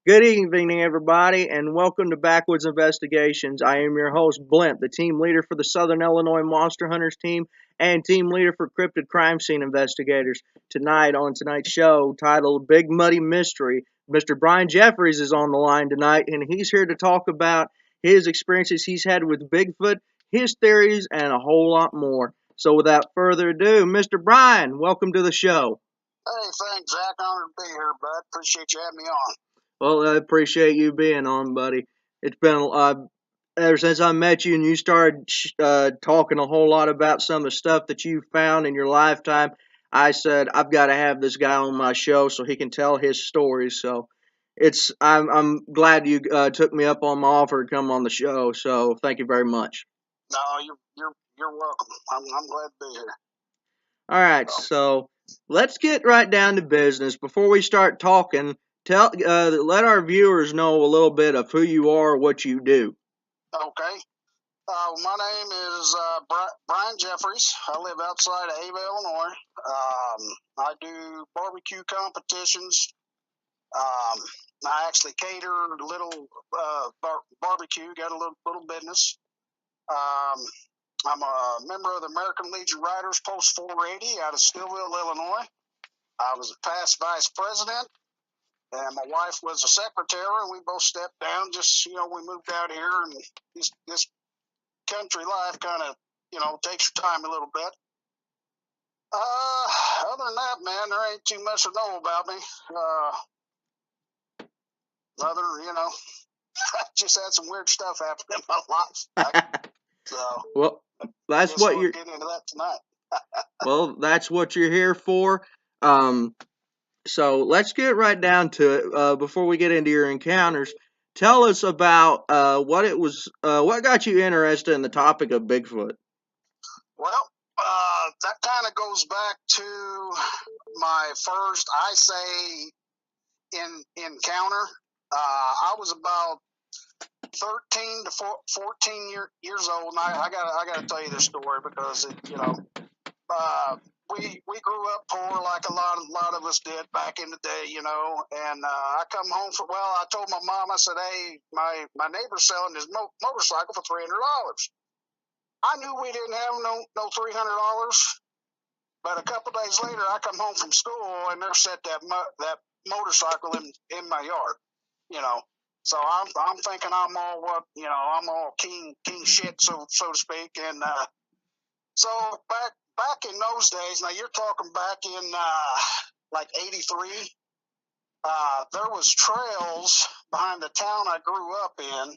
Good evening, everybody, and welcome to Backwoods Investigations. I am your host, Blimp, the team leader for the Southern Illinois Monster Hunters team and team leader for Cryptid Crime Scene Investigators. Tonight, on tonight's show, titled Big Muddy Mystery, Mr. Bryan Jeffries is on the line tonight, and he's here to talk about his experiences he's had with Bigfoot, his theories, and a whole lot more. So, without further ado, Mr. Bryan, welcome to the show. Hey, thanks, Zach. Honored to be here, bud. Appreciate you having me on. Well, I appreciate you being on, buddy. It's been ever since I met you and you started talking a whole lot about some of the stuff that you found in your lifetime. I said I've got to have this guy on my show so he can tell his stories. So I'm glad you took me up on my offer to come on the show. So thank you very much. No, you're welcome. I'm glad to be here. All right, So, so let's get right down to business. Before we start talking, let our viewers know a little bit of who you are, what you do. okay. My name is Bryan Jeffries. I live outside of Ava, Illinois. I do barbecue competitions. Um, I actually cater little barbecue. Got a little business. Um, I'm a member of the American Legion Riders Post 480 out of Stillville, Illinois. I was a past vice president. And my wife was a secretary, and we both stepped down. We moved out here, and this country life kind of, takes your time a little bit. Other than that, man, there ain't too much to know about me. I just had some weird stuff happen in my life. So, Well, I that's guess what we'll you're. get into that tonight. Well, that's what you're here for. Um, so let's get right down to it. Before we get into your encounters, tell us about what got you interested in the topic of Bigfoot. Well, that kind of goes back to my first, I say, encounter. I was about 13 to 14 years old, and I gotta tell you this story because uh, we grew up poor like a lot of us did back in the day, and I come home I told my mom, I said, hey, my neighbor's selling his motorcycle for $300. I knew we didn't have no $300, but a couple days later I come home from school and they're set that motorcycle in my yard, you know. So I'm thinking I'm all king shit, so to speak. And so back in those days, now you're talking back in like '83. There was trails behind the town I grew up in,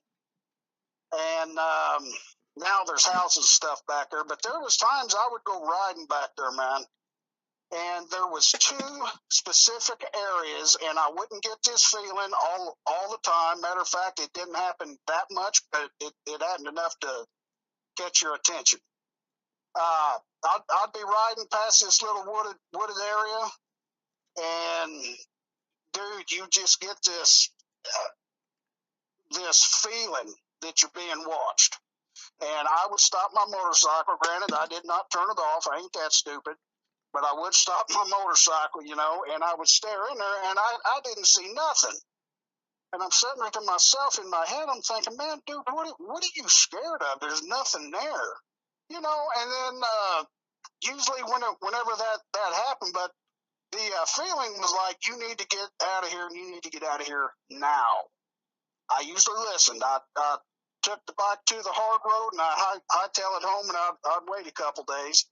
and now there's houses and stuff back there. But there was times I would go riding back there, man. And there was two specific areas, and I wouldn't get this feeling all the time. Matter of fact, it didn't happen that much, but it happened enough to get your attention. I'd be riding past this little wooded area, and dude, you just get this feeling that you're being watched. And I would stop my motorcycle. Granted, I did not turn it off. I ain't that stupid. But I would stop my motorcycle, and I would stare in there, and I didn't see nothing. And I'm sitting there to myself in my head. I'm thinking, man, dude, what are you scared of? There's nothing there, And then usually whenever that happened, but the feeling was like, you need to get out of here, and you need to get out of here now. I usually listened. I took the bike to the hard road, and I hightail it home, and I'd wait a couple days,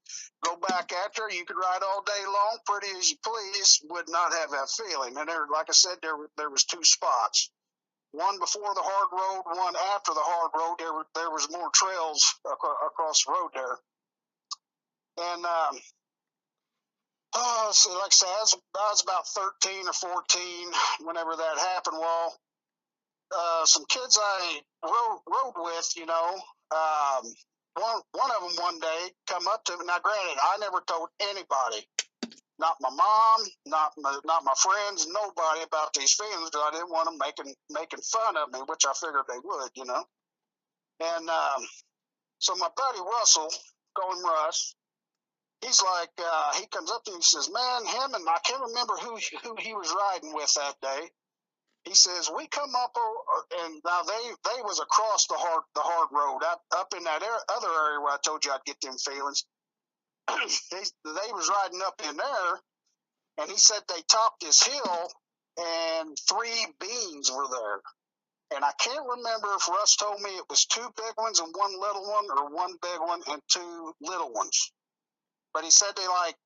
go back after. You could ride all day long, pretty as you please, would not have that feeling. And there, like I said, there was two spots. One before the hard road, one after the hard road. There was more trails across the road there. And so like I said, I was about 13 or 14 whenever that happened. Well, some kids I rode with, one of them one day come up to me. Now, granted, I never told anybody, not my mom, not my friends, nobody about these feelings, because I didn't want them making fun of me, which I figured they would. And so my buddy Russell, call him Russ, he's like, he comes up to me and says, man, him and I can't remember who he was riding with that day. he says, we come up, and now they was across the hard road, up in that other area where I told you I'd get them feelings. they was riding up in there, and he said they topped this hill, and 3 beans were there. And I can't remember if Russ told me it was 2 big ones and 1 little one, or 1 big one and 2 little ones. But he said they like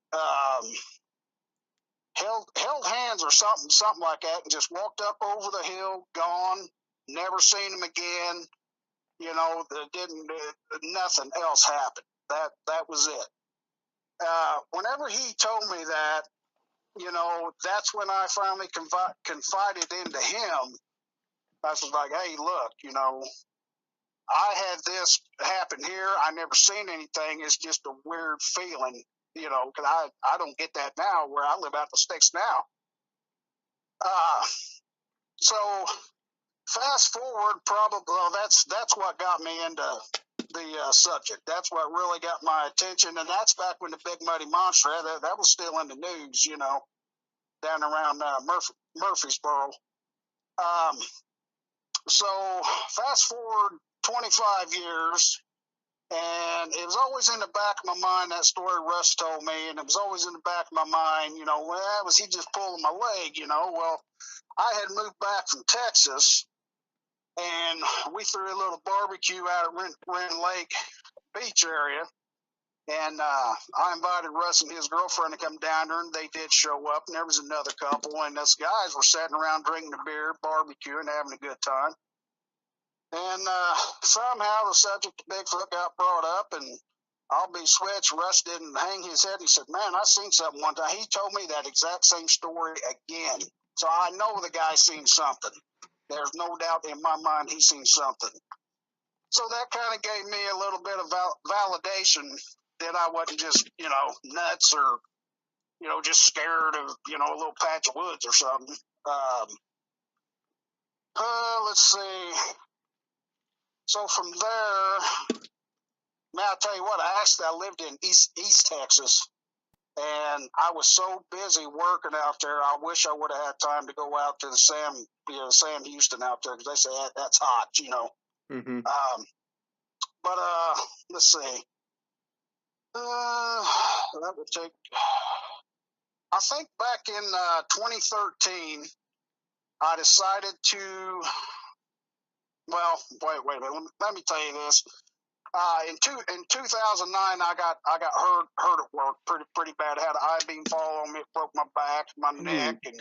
held hands or something like that, and just walked up over the hill, gone, never seen them again. You know, nothing else happened. That was it. Whenever he told me that, you know, that's when I finally confided into him. I was like, hey, look, you know, I had this happen here. I never seen anything. It's just a weird feeling, you know, because I don't get that now where I live out the sticks now. So fast forward, probably that's what got me into the subject. That's what really got my attention, and that's back when the Big Muddy Monster that was still in the news, you know, down around Murfreesboro. So fast forward 25 years, and it was always in the back of my mind, that story Russ told me, and it was always in the back of my mind, you know, well, was he just pulling my leg, you know? Well, I had moved back from Texas, and we threw a little barbecue out at Wren Lake Beach area, and I invited Russ and his girlfriend to come down there, and they did show up, and there was another couple, and us guys were sitting around drinking a beer, barbecuing, having a good time. And somehow the subject of Bigfoot got brought up, and I'll be switched. Russ didn't hang his head. He said, man, I seen something one time. He told me that exact same story again. So I know the guy seen something. There's no doubt in my mind he seen something. So that kind of gave me a little bit of validation that I wasn't just, you know, nuts or, you know, just scared of, you know, a little patch of woods or something. Let's see. So from there, man, I'll tell you what, I lived in East Texas, and I was so busy working out there, I wish I would have had time to go out to the Sam Houston out there, because they say that's hot, you know. Mm-hmm. But let's see. That would take, I think back in 2013, I decided to, well, wait, let me tell you this. In 2009, I got hurt at work pretty bad. I had an I-beam fall on me, it broke my back, my neck, and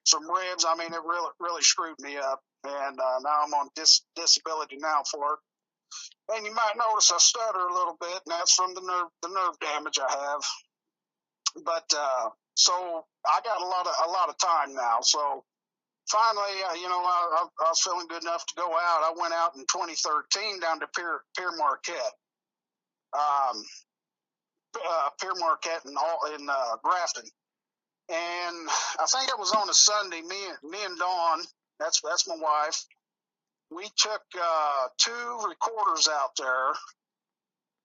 some ribs. I mean, it really screwed me up. And now I'm on disability now for it. And you might notice I stutter a little bit, and that's from the nerve damage I have. But so I got a lot of time now. So finally, you know, I was feeling good enough to go out. I went out in 2013 down to Pier Marquette. Pier Marquette in Grafton, and I think it was on a Sunday. Me and Dawn, that's my wife. We took 2 recorders out there,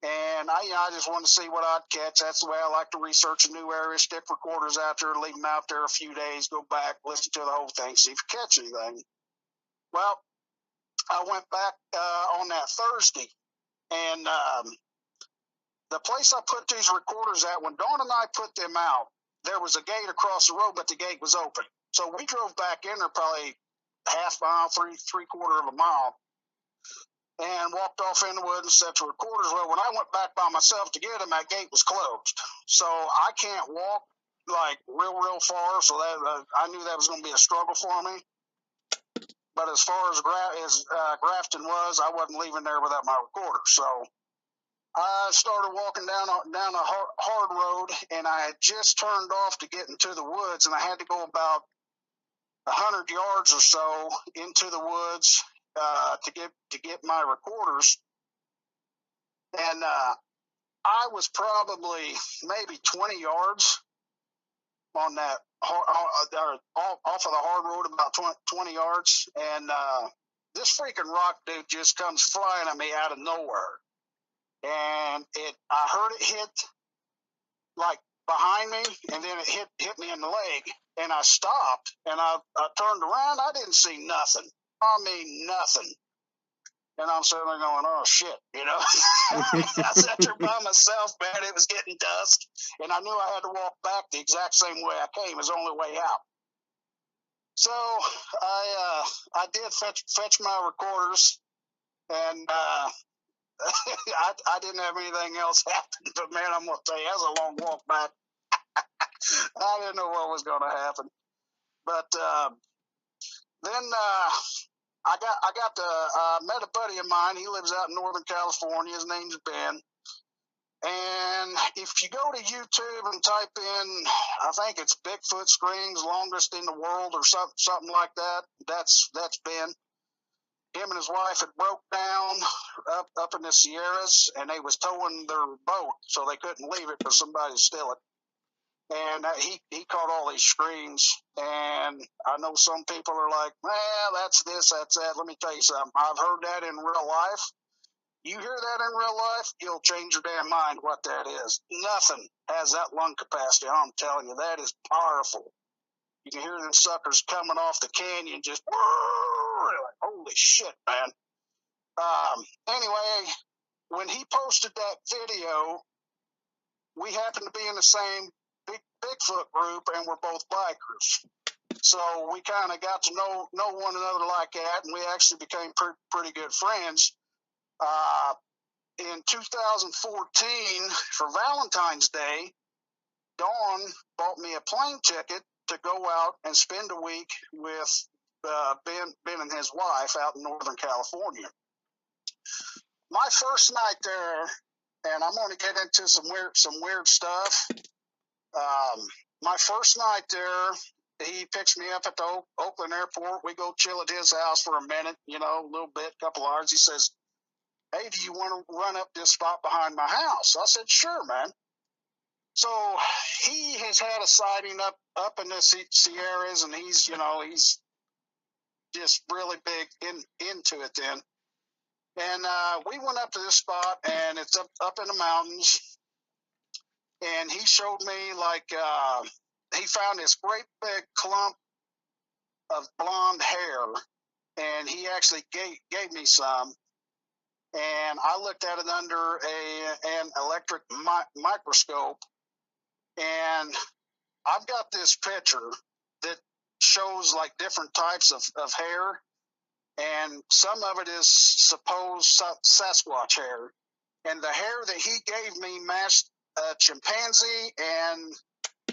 and I just wanted to see what I'd catch. That's the way I like to research a new area. Stick recorders out there, leave them out there a few days, go back, listen to the whole thing, see if you catch anything. Well, I went back on that Thursday, and the place I put these recorders at, when Dawn and I put them out, there was a gate across the road, but the gate was open. So we drove back in there probably half mile, three-quarter of a mile, and walked off in the woods and set the recorders. Well, when I went back by myself to get them, that gate was closed. So I can't walk like real far. So that I knew that was going to be a struggle for me. But as far as Grafton was, I wasn't leaving there without my recorder. So I started walking down a hard road, and I had just turned off to get into the woods, and I had to go about 100 yards or so into the woods to get my recorders. And I was probably maybe 20 yards on that off of the hard road, about 20 yards, and this freaking rock dude just comes flying at me out of nowhere. And I heard it hit like behind me, and then it hit me in the leg. And I stopped, and I turned around. I didn't see nothing. I mean, nothing. And I'm sitting there going, oh, shit, you know. I sat there by myself, man. It was getting dusk, and I knew I had to walk back the exact same way I came. It was the only way out. So I did fetch my recorders, and I didn't have anything else happen. But, man, I'm going to tell you, that was a long walk back. I didn't know what was going to happen. But then I got to met a buddy of mine. He lives out in Northern California. His name's Ben. And if you go to YouTube and type in, I think it's Bigfoot screams longest in the world or something like that. That's Ben. Him and his wife had broke down up in the Sierras, and they was towing their boat, so they couldn't leave it for somebody to steal it. And he caught all these screams, and I know some people are like, well, that's this, that's that. Let me tell you something. I've heard that in real life. You hear that in real life, you'll change your damn mind what that is. Nothing has that lung capacity. I'm telling you, that is powerful. You can hear them suckers coming off the canyon just, like, holy shit, man. Anyway, when he posted that video, we happened to be in the same Bigfoot group, and we're both bikers. So we kind of got to know one another like that, and we actually became pretty good friends. In 2014, for Valentine's Day, Dawn bought me a plane ticket to go out and spend a week with Ben and his wife out in Northern California. My first night there, and I'm going to get into some weird stuff. My first night there, he picks me up at the Oakland airport. We go chill at his house for a minute, you know, a little bit, couple hours. He says, hey, do you want to run up this spot behind my house? I said, sure, man. So he has had a sighting up in the Sierras, and he's just really big into it then. And we went up to this spot, and it's up in the mountains. And he showed me, like, he found this great big clump of blonde hair, and he actually gave me some. And I looked at it under an electric microscope, and I've got this picture that shows like different types of hair, and some of it is supposed Sasquatch hair. And the hair that he gave me matched a chimpanzee and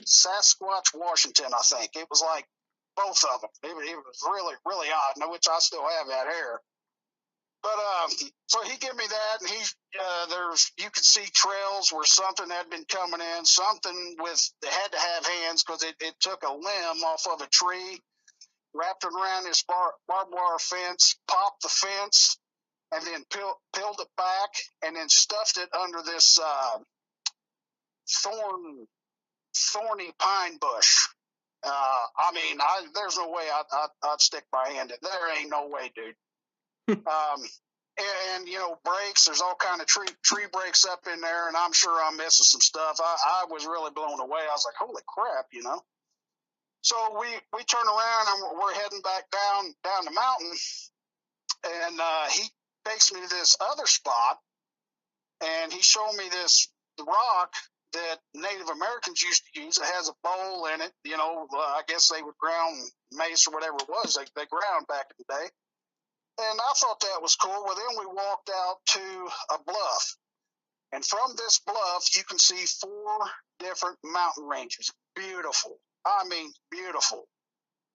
Sasquatch Washington, I think. It was like both of them. It was really, really odd, which I still have that hair. But so he gave me that, and you could see trails where something had been coming in, something they had to have hands because it took a limb off of a tree, wrapped it around this barbed wire fence, popped the fence, and then peeled it back, and then stuffed it under this thorny pine bush. I mean, there's no way I'd stick my hand in. There ain't no way, dude. And breaks. There's all kind of tree breaks up in there, and I'm sure I'm missing some stuff. I was really blown away. I was like, holy crap, So we turn around and we're heading back down the mountain, and he takes me to this other spot, and he showed me this rock that Native Americans used to use. It has a bowl in it. I guess they would ground mace or whatever it was. They ground back in the day. And I thought that was cool. Well, then we walked out to a bluff. And from this bluff, you can see 4 different mountain ranges. Beautiful. I mean, beautiful.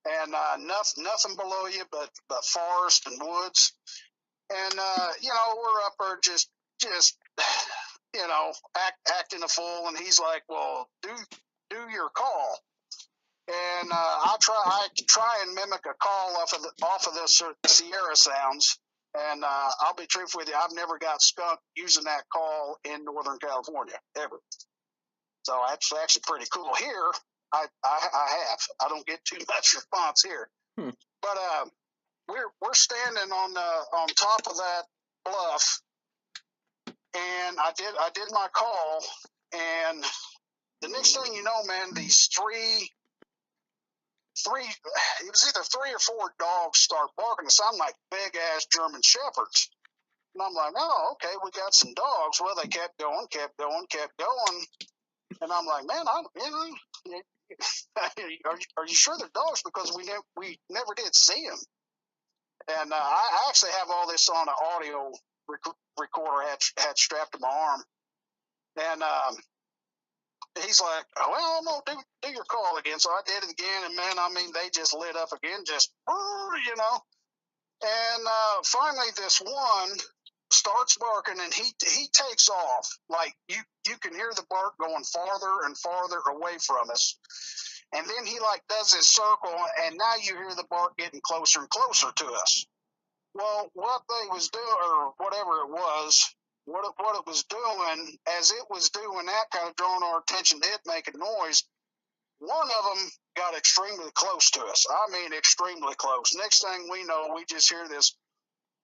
And nothing below you but forest and woods. And, we're up there just acting a fool. And he's like, well, do your call. And I try and mimic a call off of the Sierra sounds. And I'll be truthful with you, I've never got skunked using that call in Northern California ever. So that's actually pretty cool. Here, I have. I don't get too much response here. But we're standing on top of that bluff, and I did my call, and the next thing you know, man, these 3 three. It was either 3 or 4 dogs start barking. It sounded like big ass German shepherds. And I'm like, oh, okay, we got some dogs. Well, they kept going, kept going, kept going. And I'm like, man, are you sure they're dogs? Because we never did see them. And I actually have all this on an audio recorder had strapped to my arm. And he's like, well, I'm gonna do your call again. So I did it again, and man, I mean, they just lit up again, just you know. And finally, this one starts barking, and he takes off. Like you can hear the bark going farther and farther away from us. And then he like does his circle, and now you hear the bark getting closer and closer to us. Well, what they was doing, or whatever it was, what it was doing, as it was doing that, kind of drawing our attention to it making noise. One of them got extremely close to us. I mean, extremely close. Next thing we know, we just hear this,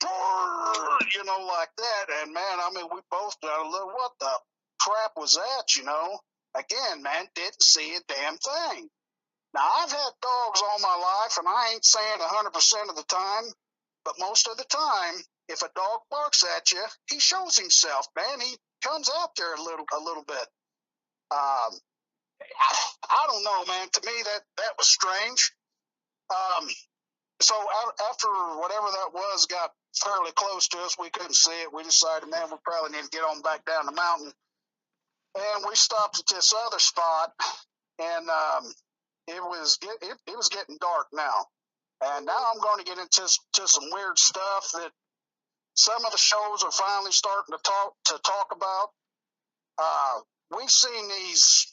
you know, like that. And man, I mean, we both got a little, what the crap was that, you know? Again, man, didn't see a damn thing. Now, I've had dogs all my life, and I ain't saying 100% of the time, but most of the time, if a dog barks at you, he shows himself, man. He comes out there a little bit. I don't know, man. To me, that was strange. So after whatever that was got fairly close to us, we couldn't see it. We decided, man, we probably need to get on back down the mountain. And we stopped at this other spot, and it was getting dark now. And now I'm going to get into some weird stuff that some of the shows are finally starting to talk about. We've seen these,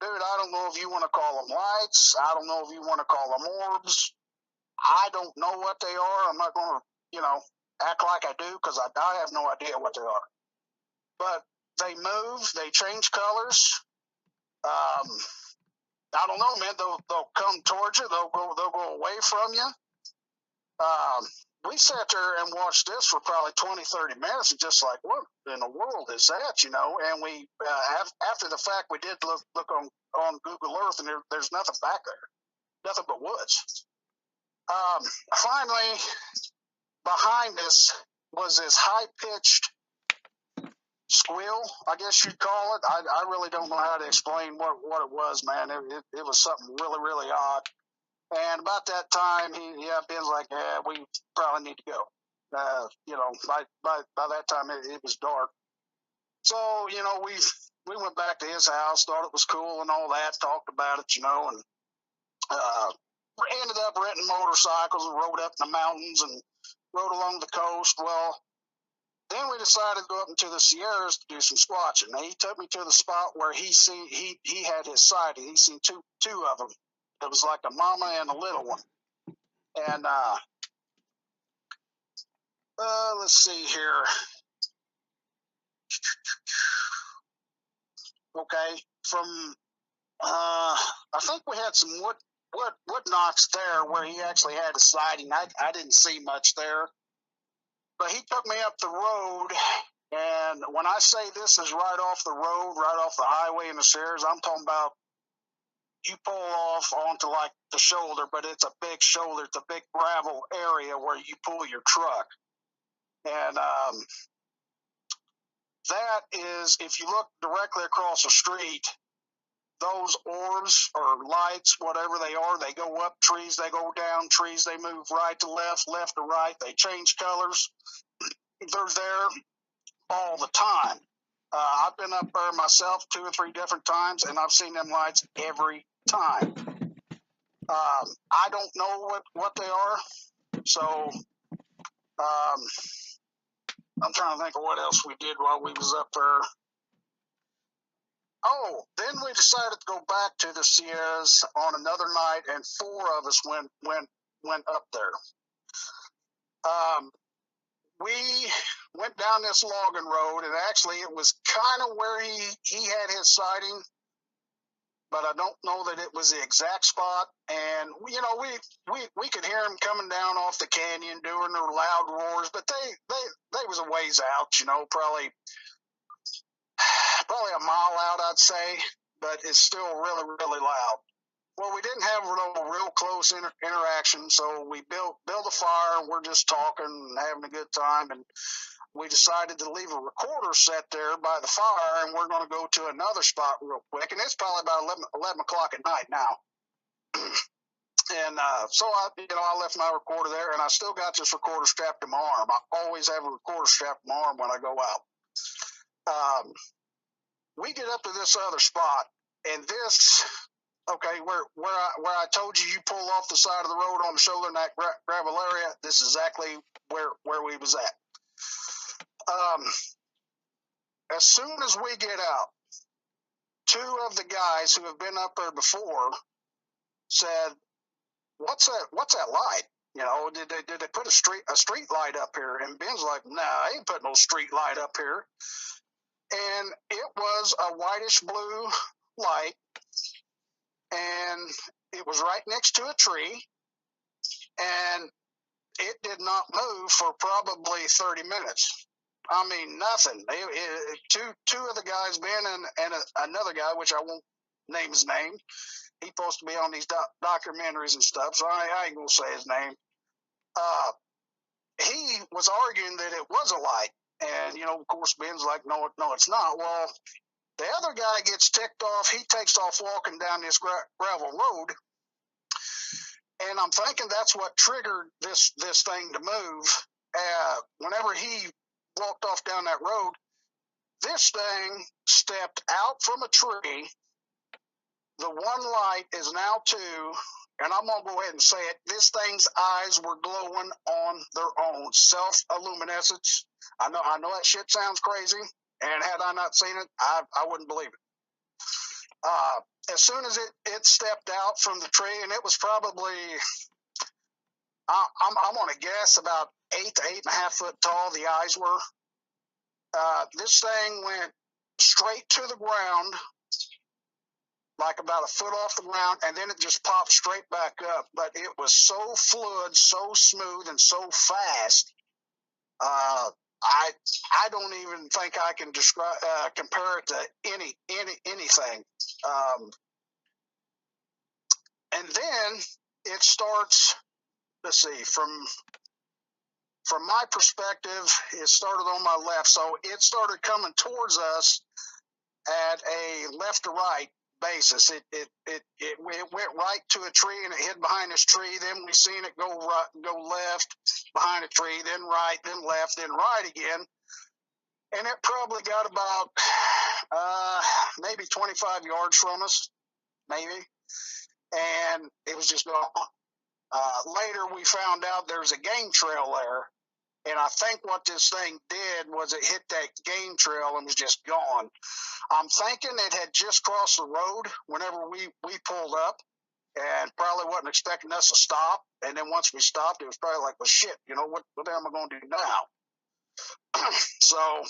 dude. I don't know if you want to call them lights. I don't know if you want to call them orbs. I don't know what they are. I'm not going to, act like I do, because I have no idea what they are. But they move. They change colors. I don't know, man. They'll come towards you. They'll go away from you. We sat there and watched this for probably 20, 30 minutes, and just like, what in the world is that, And we, after the fact, we did look on Google Earth, and there's nothing back there, nothing but woods. Finally, behind us was this high-pitched squeal, I guess you'd call it. I really don't know how to explain what it was, man. It was something really, really odd. And about that time, Ben's like, yeah, we probably need to go. By that time, it was dark. So, we went back to his house, thought it was cool and all that, talked about it, and ended up renting motorcycles and rode up in the mountains and rode along the coast. Well, then we decided to go up into the Sierras to do some squatching. Now, he took me to the spot where he had his sighting. He seen two of them. It was like a mama and a little one. And let's see here. Okay, from I think we had some wood knocks there where he actually had a sighting. I didn't see much there, but he took me up the road. And when I say this is right off the road, right off the highway in the Sierras, I'm talking about you pull off onto like the shoulder, but it's a big shoulder. It's a big gravel area where you pull your truck. And that is, if you look directly across the street, those orbs or lights, whatever they are, they go up trees, they go down trees, they move right to left, left to right, they change colors. They're there all the time. I've been up there myself 2 or 3 different times, and I've seen them lights every time. I don't know what they are, so I'm trying to think of what else we did while we was up there. Oh, then we decided to go back to the Sierras on another night, and 4 of us went up there. We went down this logging road, and actually it was kind of where he had his sighting, but I don't know that it was the exact spot. And we could hear them coming down off the canyon doing their loud roars, but they was a ways out, probably a mile out, I'd say, but it's still really, really loud. Well, we didn't have a real close interaction, so we built a fire, and we're just talking and having a good time, and we decided to leave a recorder set there by the fire, and we're going to go to another spot real quick, and it's probably about 11 o'clock at night now. And so I left my recorder there, and I still got this recorder strapped to my arm. I always have a recorder strapped to my arm when I go out. We get up to this other spot, and this, okay, where I told you pull off the side of the road on the shoulder in that gravel area. This is exactly where we was at. As soon as we get out, two of the guys who have been up there before said, "What's that light? You know, did they put a street light up here?" And Ben's like, "Nah, I ain't putting no street light up here." And it was a whitish blue light, and it was right next to a tree, and it did not move for probably 30 minutes. I mean, nothing. Two of the guys, Ben and another guy, which I won't name his name. He's supposed to be on these documentaries and stuff, so I ain't gonna say his name. He was arguing that it was a light, and of course, Ben's like, "No, it's not." Well, the other guy gets ticked off. He takes off walking down this gravel road, and I'm thinking that's what triggered this thing to move. Whenever he walked off down that road, this thing stepped out from a tree. The one light is now two, and I'm gonna go ahead and say it. This thing's eyes were glowing on their own, self-illuminescence. I know that shit sounds crazy, and had I not seen it, I wouldn't believe it. As soon as it stepped out from the tree, and it was probably, I'm gonna guess about 8 to 8.5 foot tall. The eyes were. This thing went straight to the ground, like about a foot off the ground, and then it just popped straight back up. But it was so fluid, so smooth, and so fast. I don't even think I can describe compare it to anything. And then it starts. Let's see, from my perspective, it started on my left, so it started coming towards us at a left to right basis. It went right to a tree, and it hid behind this tree. Then we seen it go left behind a tree, then right, then left, then right again. And it probably got about maybe 25 yards from us, maybe. And it was just gone. Later, we found out there's a game trail there. And I think what this thing did was it hit that game trail and was just gone. I'm thinking it had just crossed the road whenever we pulled up, and probably wasn't expecting us to stop. And then once we stopped, it was probably like, well, shit, what the hell am I going to do now? So,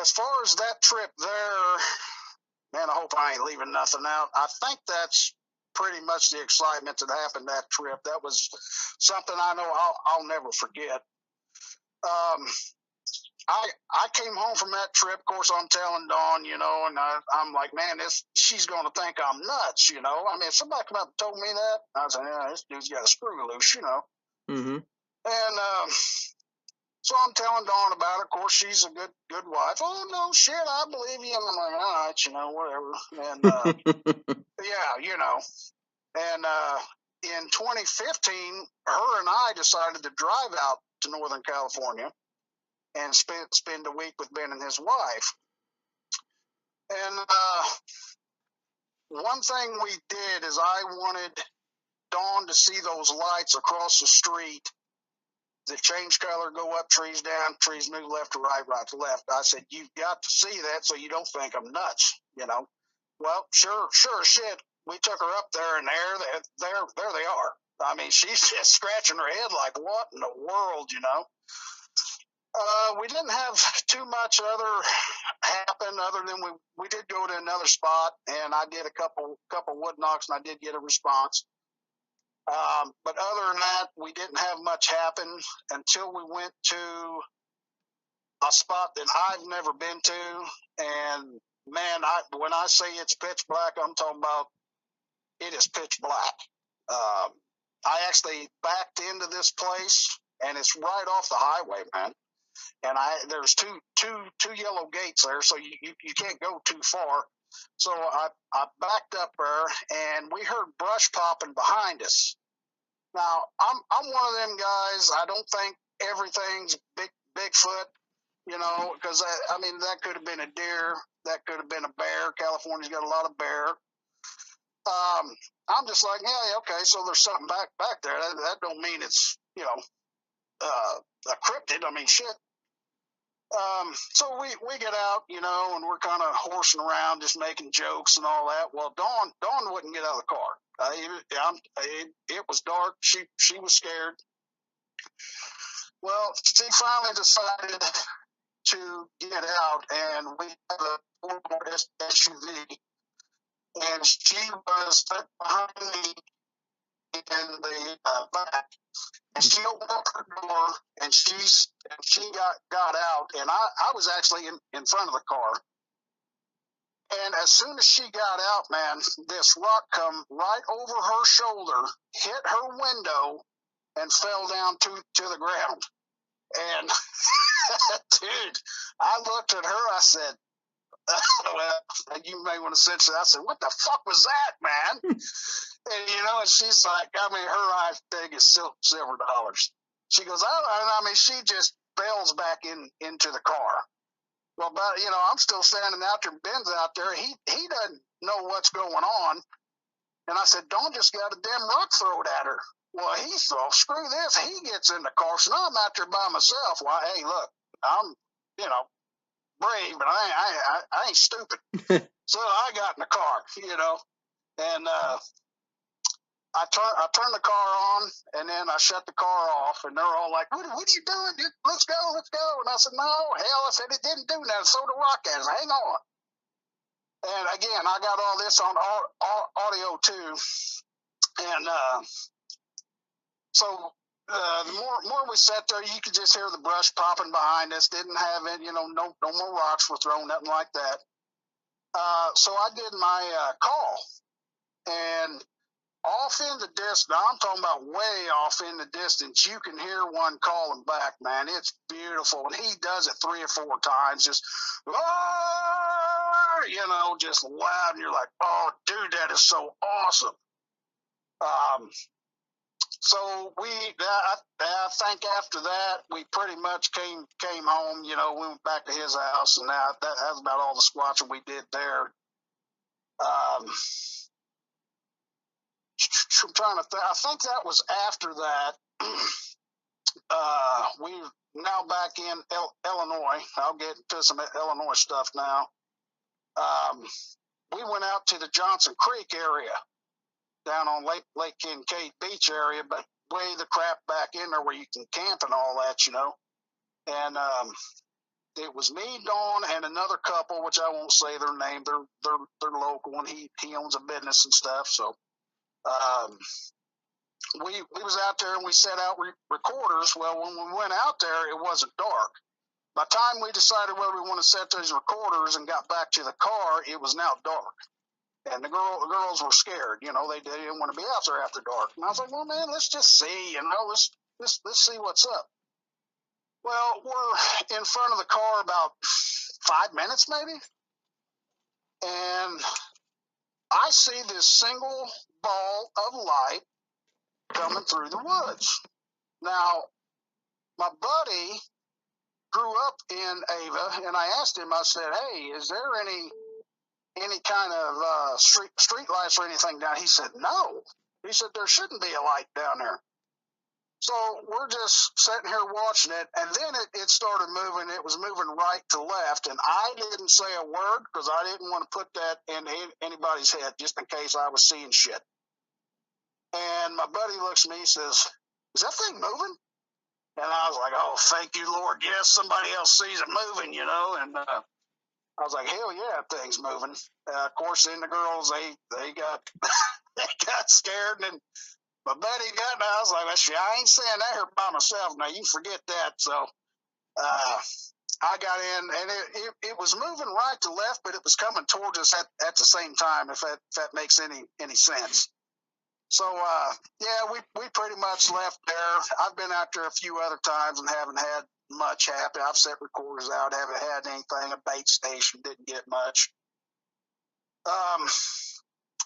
as far as that trip there, man, I hope I ain't leaving nothing out. I think that's pretty much the excitement that happened that trip. That was something I know I'll never forget. I came home from that trip. Of course, I'm telling Dawn, and I'm like, man, she's going to think I'm nuts, I mean, if somebody come up and told me that, I said, yeah, this dude's got a screw loose, Mm-hmm. And so I'm telling Dawn about it. Of course, she's a good wife. Oh, no, shit, I believe you. And I'm like, all right, whatever. And yeah, And in 2015, her and I decided to drive out to Northern California and spend a week with Ben and his wife. And one thing we did is I wanted Dawn to see those lights across the street that change color, go up, trees down, trees move left to right, right to left. I said, you've got to see that so you don't think I'm nuts, Well, sure shit. We took her up there, and there they are. I mean, she's just scratching her head like, what in the world, We didn't have too much other happen other than we did go to another spot, and I did a couple wood knocks, and I did get a response. But other than that, we didn't have much happen until we went to a spot that I've never been to, and man, when I say it's pitch black, I'm talking about it is pitch black. I actually backed into this place, and it's right off the highway, man. And there's two yellow gates there, so you can't go too far. So I backed up there, and we heard brush popping behind us. Now I'm one of them guys. I don't think everything's Bigfoot, because I mean that could have been a deer, that could have been a bear. California's got a lot of bear. I'm just like, yeah, okay, so there's something back there. That don't mean it's a cryptid. I mean, shit. So we get out, and we're kind of horsing around, just making jokes and all that. Well, Dawn wouldn't get out of the car. It was dark. She was scared. Well, she finally decided to get out, and we had a four-door SUV, and she was behind me in the back. And she opened up her door, and she got out, and I was actually in front of the car. And as soon as she got out, man, this rock come right over her shoulder, hit her window, and fell down to the ground. And dude, I looked at her. I said, well, you may want to censor that. I said, what the fuck was that, man? And and she's like, I mean, her eyes big as silver dollars. She goes, I mean, she just bails back into the car. Well, but I'm still standing out there. Ben's out there. He doesn't know what's going on. And I said, Dawn just got a damn rock thrown at her. Well, he thought, screw this. He gets in the car, so now I'm out there by myself. Well, hey, look, I'm brave, but I ain't stupid. So I got in the car, and I turned the car on, and then I shut the car off, and they're all like, what are you doing? Let's go. And I said, no, hell, I said, it didn't do that. So the rock at us. Hang on. And again, I got all this on audio too. And so the more we sat there, you could just hear the brush popping behind us. Didn't have it, no more rocks were thrown, nothing like that. So I did my call, and off in the distance, now I'm talking about way off in the distance, you can hear one calling back, man. It's beautiful. And he does it 3 or 4 times, just, just loud. And you're like, oh, dude, that is so awesome. So I think after that, we pretty much came home, we went back to his house, and that was about all the squatching we did there. I'm trying to think. I think that was after that. We're now back in Illinois. I'll get into some Illinois stuff now. We went out to the Johnson Creek area down on Lake Kincaid Beach area, but way the crap back in there where you can camp and all that, And it was me, Dawn, and another couple, which I won't say their name. They're local, and he owns a business and stuff. So we was out there, and we set out recorders. Well, when we went out there, it wasn't dark. By the time we decided where we want to set those recorders and got back to the car, it was now dark. And the girls were scared, they didn't want to be out there after dark. And I was like, well, man, let's just see, let's see what's up. Well, we're in front of the car about 5 minutes maybe, and I see this single ball of light coming through the woods. Now, my buddy grew up in Ava, and I asked him, I said, hey, is there any kind of street lights or anything down? He said, no. He said, there shouldn't be a light down there. So we're just sitting here watching it, and then it started moving. It was moving right to left, and I didn't say a word because I didn't want to put that in anybody's head just in case I was seeing shit. And my buddy looks at me and says, is that thing moving? And I was like, oh, thank you, Lord. Yes, somebody else sees it moving, And I was like, hell yeah, that thing's moving. Of course, then the girls, they got they got scared, and my buddy got, and I was like, I ain't saying that here by myself. Now, you forget that. So I got in, and it was moving right to left, but it was coming towards us at the same time, if that makes any sense. So, yeah, we pretty much left there. I've been out there a few other times and haven't had much happen. I've set recorders out, haven't had anything. A bait station, didn't get much.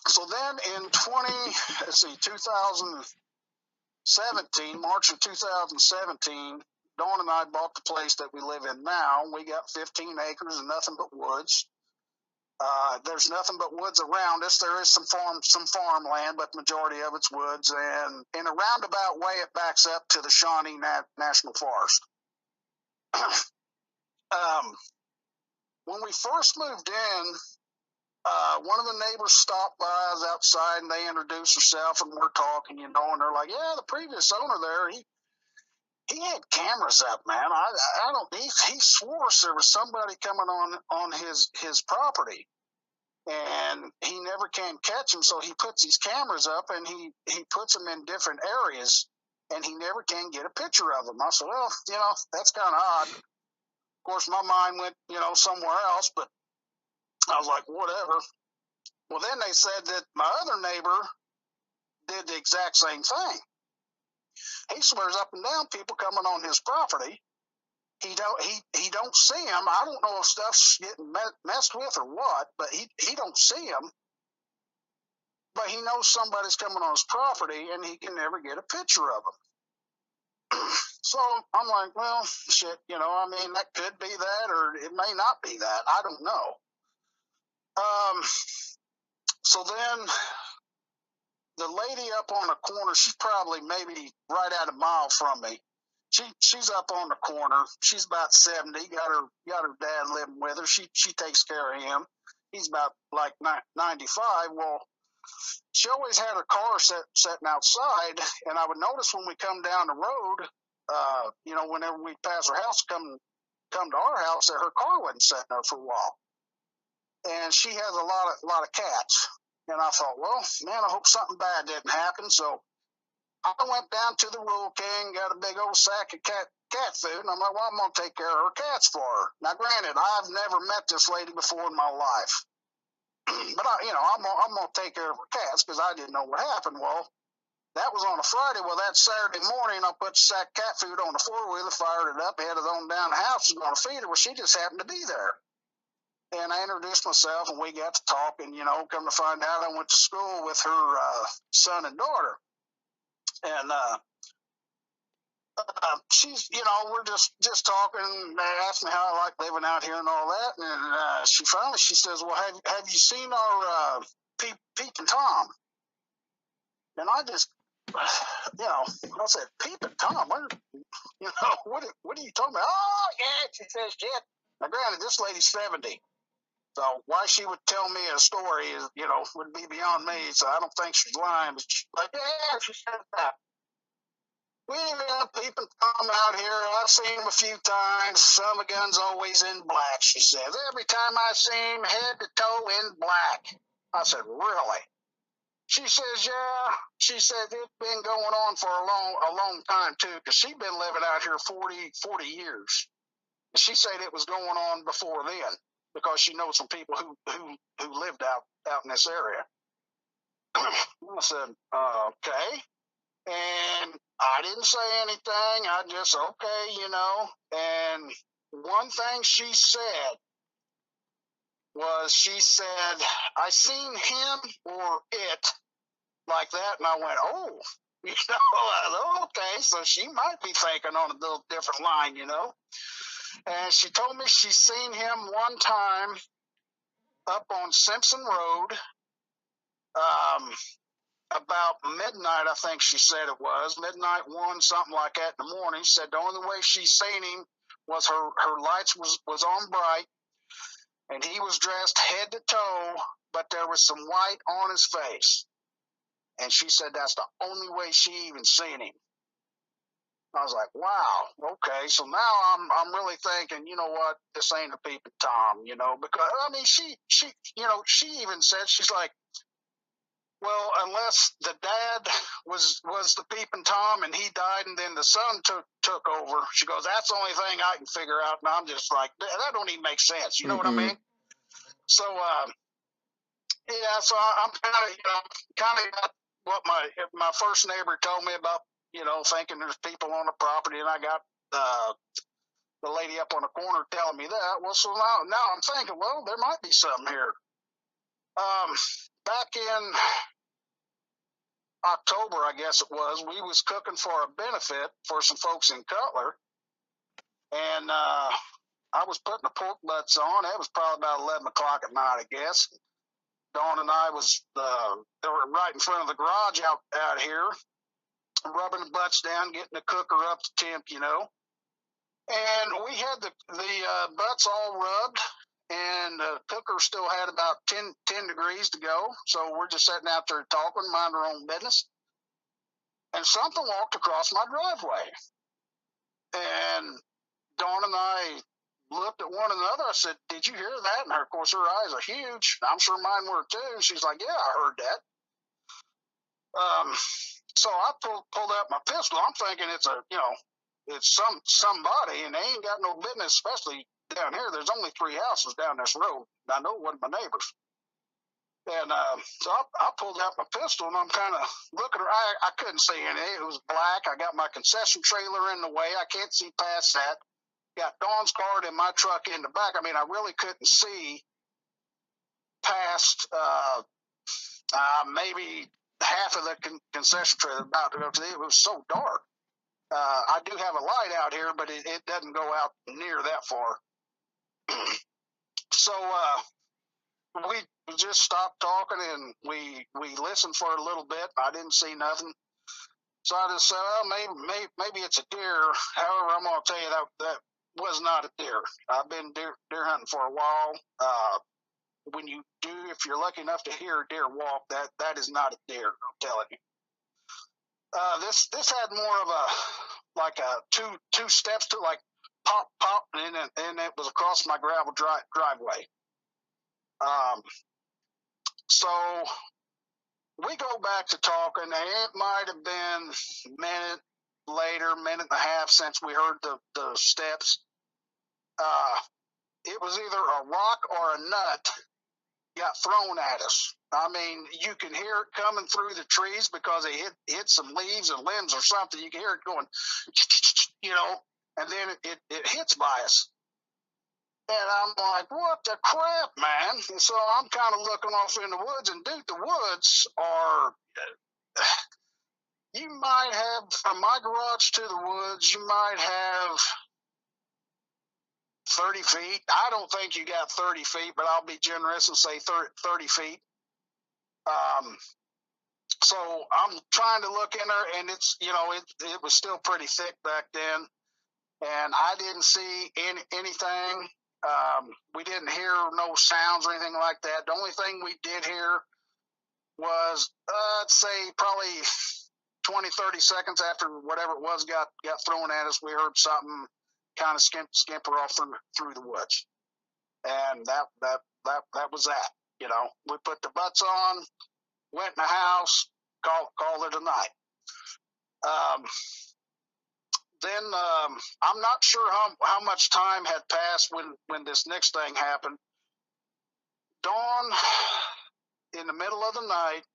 So then in 2017, March of 2017, Dawn and I bought the place that we live in now. We got 15 acres and nothing but woods. There's nothing but woods around us. There is some farmland, but the majority of it's woods. And in a roundabout way, it backs up to the Shawnee National Forest. When we first moved in, one of the neighbors stopped by us outside, and they introduced herself, and we're talking, and they're like, "Yeah, the previous owner there, he had cameras up, man. I don't. He swore there was somebody coming on his property." And he never can catch them, so he puts these cameras up, and he puts them in different areas, and he never can get a picture of them. I said, well, that's kind of odd. Of course, my mind went, somewhere else, but I was like, whatever. Well, then they said that my other neighbor did the exact same thing. He swears up and down people coming on his property. He don't see them. I don't know if stuff's getting messed with or what, but he don't see them. But he knows somebody's coming on his property, and he can never get a picture of them. So I'm like, well, shit, that could be that, or it may not be that. I don't know. So then the lady up on the corner, she's probably maybe right at a mile from me. She's up on the corner. She's about 70. Got her dad living with her. She takes care of him. He's about like 95. Well, she always had her car sitting outside, and I would notice when we come down the road, whenever we pass her house, come to our house, that her car wasn't sitting there for a while. And she has a lot of cats, and I thought, well, man, I hope something bad didn't happen. So I went down to the Rural King, got a big old sack of cat food, and I'm like, well, I'm gonna take care of her cats for her. Now, granted, I've never met this lady before in my life. But I'm gonna take care of her cats because I didn't know what happened. Well, that was on a Friday. Well, that Saturday morning, I put the sack of cat food on the four-wheeler, fired it up, headed on down the house, was going to feed her. Well, she just happened to be there. And I introduced myself, and we got to talking. Come to find out, I went to school with her son and daughter. And she's, we're just talking. They asked me how I like living out here and all that. And she says, well, have you seen our Peeping Tom? And I just, I said, Peeping Tom? What are you talking about? Oh, yeah, she says, shit. Now, granted, this lady's 70. So why she would tell me a story is, would be beyond me. So I don't think she's lying. But she's like, yeah, she said that. We got Peeping Tom out here. I've seen him a few times. Summer gun's always in black, she says. Every time I see him, head to toe in black. I said, really? She says, yeah. She said it's been going on for a long time, too, because she'd been living out here 40 years. And she said it was going on before then because she knows some people who lived out in this area. I said, okay. And I didn't say anything. I just, okay, And one thing she said was, I seen him or it like that, and I went, oh, okay, so she might be thinking on a little different line, And she told me she seen him one time up on Simpson Road, about midnight, I think she said it was, midnight 1, something like that in the morning. She said the only way she seen him was her lights was on bright, and he was dressed head to toe, but there was some white on his face. And she said that's the only way she even seen him. I was like, wow, okay. So now I'm really thinking, you know what, this ain't a Peeping Tom, because I mean she even said, she's like, Well, unless the dad was the peeping Tom and he died, and then the son took over. She goes, that's the only thing I can figure out. And I'm just like, that don't even make sense. You know what I mean? So, yeah. So I'm kind of, got what my first neighbor told me about, thinking there's people on the property, and I got the lady up on the corner telling me that. Well, so now I'm thinking, well, there might be something here. Back in October, I guess it was, we was cooking for a benefit for some folks in Cutler, and I was putting the pork butts on. It was probably about 11 o'clock at night, I guess. Dawn and I they were right in front of the garage out here, rubbing the butts down, getting the cooker up to temp, and we had the butts all rubbed, and the cooker still had about 10 degrees to go. So we're just sitting out there talking, mind our own business. And something walked across my driveway. And Dawn and I looked at one another. I said, did you hear that? And of course, her eyes are huge. I'm sure mine were too. She's like, yeah, I heard that. So I pulled out my pistol. I'm thinking it's somebody, and they ain't got no business, especially down here. There's only 3 houses down this road. I know it wasn't my neighbors. And so I pulled out my pistol, and I'm kind of looking. I couldn't see anything. It was black. I got my concession trailer in the way. I can't see past that. Got Dawn's car in my truck in the back. I mean, I really couldn't see past maybe half of the concession trailer about to go, because it was so dark. I do have a light out here, but it doesn't go out near that far. So we just stopped talking, and we listened for a little bit. I didn't see nothing. So I just said, well, maybe it's a deer. However, I'm going to tell you that was not a deer. I've been deer hunting for a while. If you're lucky enough to hear a deer walk, that is not a deer, I'm telling you. This had more of a two steps to, like, pop, and it was across my gravel driveway. So we go back to talking, and it might have been a minute and a half since we heard the steps. It was either a rock or a nut got thrown at us. I mean, you can hear it coming through the trees because it hit some leaves and limbs or something. You can hear it going, and then it hits by us. And I'm like, what the crap, man? And so I'm kind of looking off in the woods, and dude, the woods are, you might have, from my garage to the woods, you might have 30 feet. I don't think you got 30 feet, but I'll be generous and say 30 feet. So I'm trying to look in there, and it's, it was still pretty thick back then, and I didn't see anything. We didn't hear no sounds or anything like that. The only thing we did hear was, I'd say probably 20, 30 seconds after whatever it was got thrown at us, we heard something kind of scamper off through the woods. And that was that. We put the butts on, went in the house, called it a night. Then I'm not sure how much time had passed when this next thing happened. Dawn, in the middle of the night,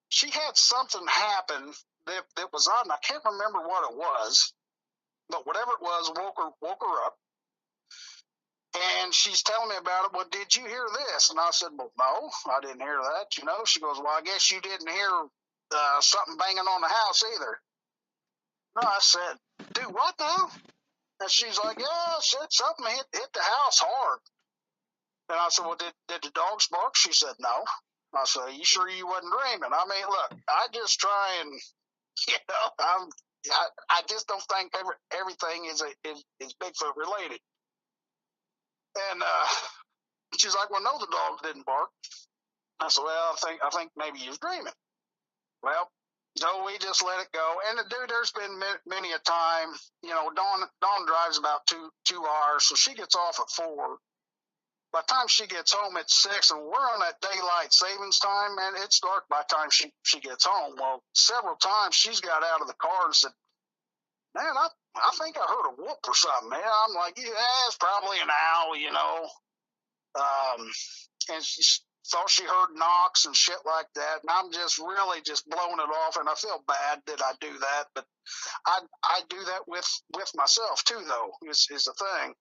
she had something happen that was odd, and I can't remember what it was, but whatever it was woke her up. And she's telling me about it. Well, did you hear this? And I said, well, no, I didn't hear that. She goes, well, I guess you didn't hear something banging on the house either. No, I said, dude, what now? And she's like, yeah, something hit the house hard. And I said, well, did the dogs bark? She said, no. I said, are you sure you wasn't dreaming? I mean, look, I just try and, I just don't think everything is Bigfoot related. And she's like, well, no, the dogs didn't bark. I said, well, I think maybe you was dreaming. Well, so we just let it go. And dude, there's been many a time, Dawn drives about two hours, so she gets off at 4. by the time she gets home, it's 6, and we're on that daylight savings time, and it's dark by the time she gets home. Well, several times she's got out of the car and said, man, I think I heard a whoop or something, man. I'm like, yeah, it's probably an owl, you know. And she thought she heard knocks and shit like that. And I'm just really just blowing it off. And I feel bad that I do that. But I do that with myself too, though, is the thing.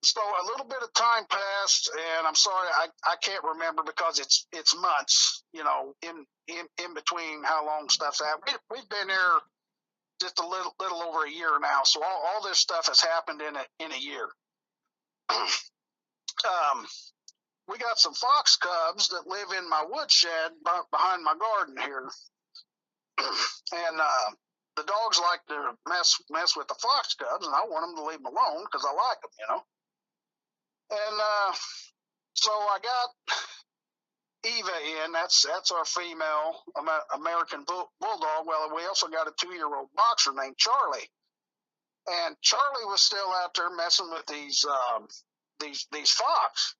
So a little bit of time passed, and I'm sorry, I can't remember because it's months, you know, in between how long stuff's happened. We've been there just a little over a year now, so all this stuff has happened in a year. We got some fox cubs that live in my woodshed behind my garden here, and the dogs like to mess with the fox cubs, and I want them to leave them alone because I like them, you know. And so I got Eva in. That's our female American bulldog. Well, we also got a 2-year-old boxer named Charlie, and Charlie was still out there messing with these fox,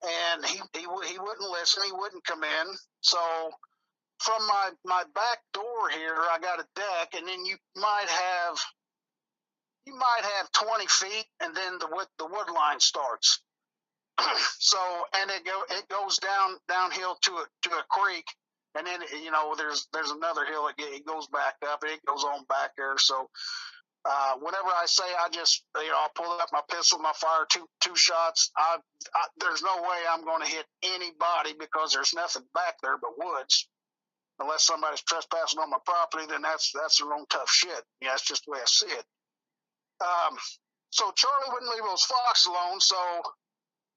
and he wouldn't listen. He wouldn't come in. So from my back door here, I got a deck, and then you might have 20 feet, and then the wood line starts. So, and it goes downhill to a creek, and then, you know, there's another hill. It goes back up, and it goes on back there. So whenever I say, I just, you know, I'll pull up my pistol, my fire two shots. There's no way I'm going to hit anybody because there's nothing back there but woods. Unless somebody's trespassing on my property, then that's their own tough shit. Yeah, that's just the way I see it. So Charlie wouldn't leave those fox alone. So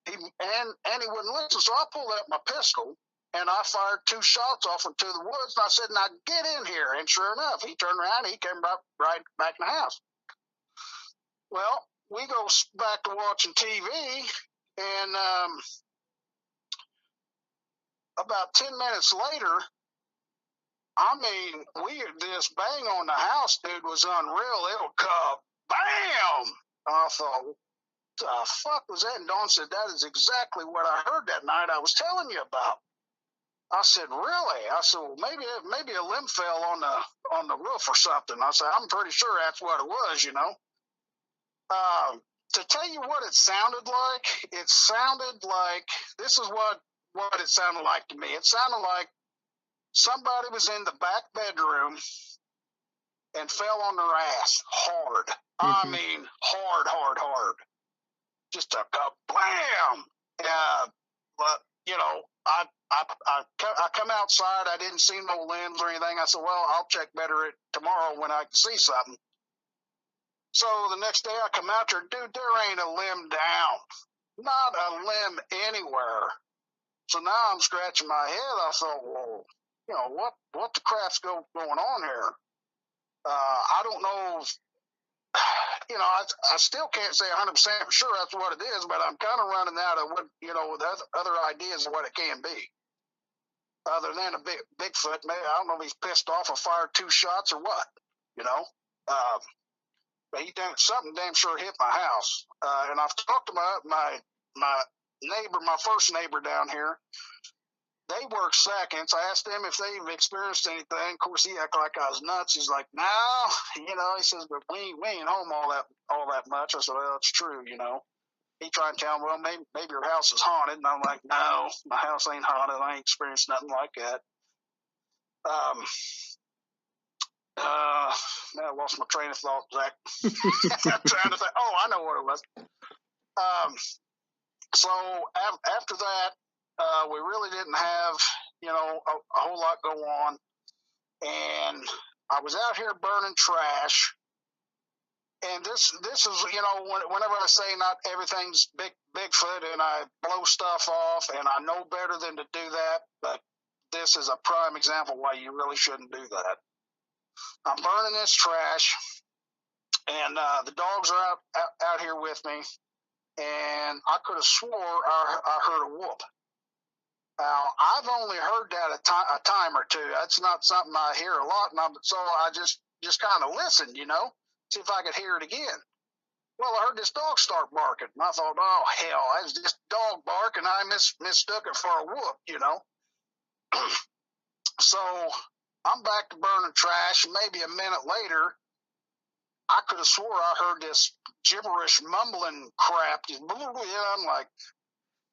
he wouldn't listen. So I pulled out my pistol and I fired 2 shots off into the woods. And I said, "Now get in here." And sure enough, he turned around and he came right back in the house. Well, we go back to watching TV, and about 10 minutes later, I mean, this bang on the house, dude, was unreal. It would come, bam! I thought, what the fuck was that? And Dawn said, that is exactly what I heard that night I was telling you about. I said, really? I said, well, maybe a limb fell on the roof or something. I said, I'm pretty sure that's what it was, you know. To tell you what it sounded like this is what it sounded like to me. It sounded like somebody was in the back bedroom and fell on their ass hard. Mm-hmm. I mean, hard. Just a blam. But you know, I come outside. I didn't see no limbs or anything. I said, well, I'll check better tomorrow when I can see something. So the next day I come out there, dude, there ain't a limb down, not a limb anywhere. So now I'm scratching my head. I thought, well, you know, what the crap's going on here? I don't know. You know, I still can't say 100% sure that's what it is, but I'm kind of running out of what, you know, with other ideas of what it can be. Other than a Bigfoot, maybe, I don't know if he's pissed off or fired 2 shots or what, you know. But something damn sure hit my house. And I've talked to my neighbor, my first neighbor down here. They work seconds. I asked them if they've experienced anything. Of course, he acted like I was nuts. He's like, no, you know, he says, but we ain't home all that much. I said, well, that's true, you know. He tried to tell me, well, maybe your house is haunted. And I'm like, no, my house ain't haunted. I ain't experienced nothing like that. Now I lost my train of thought, Zach. I'm trying to think. Oh, I know what it was. So after that, we really didn't have, you know, a whole lot go on. And I was out here burning trash. And this is, you know, whenever I say not everything's Bigfoot and I blow stuff off and I know better than to do that, but this is a prime example why you really shouldn't do that. I'm burning this trash, and the dogs are out here with me, and I could have swore I heard a whoop. Now, I've only heard that a time or two. That's not something I hear a lot, so I just kind of listened, you know, see if I could hear it again. Well, I heard this dog start barking, and I thought, oh hell, that's just dog bark, and I mistook it for a whoop, you know. So I'm back to burning trash, and maybe a minute later, I could have swore I heard this gibberish mumbling crap. And I'm like,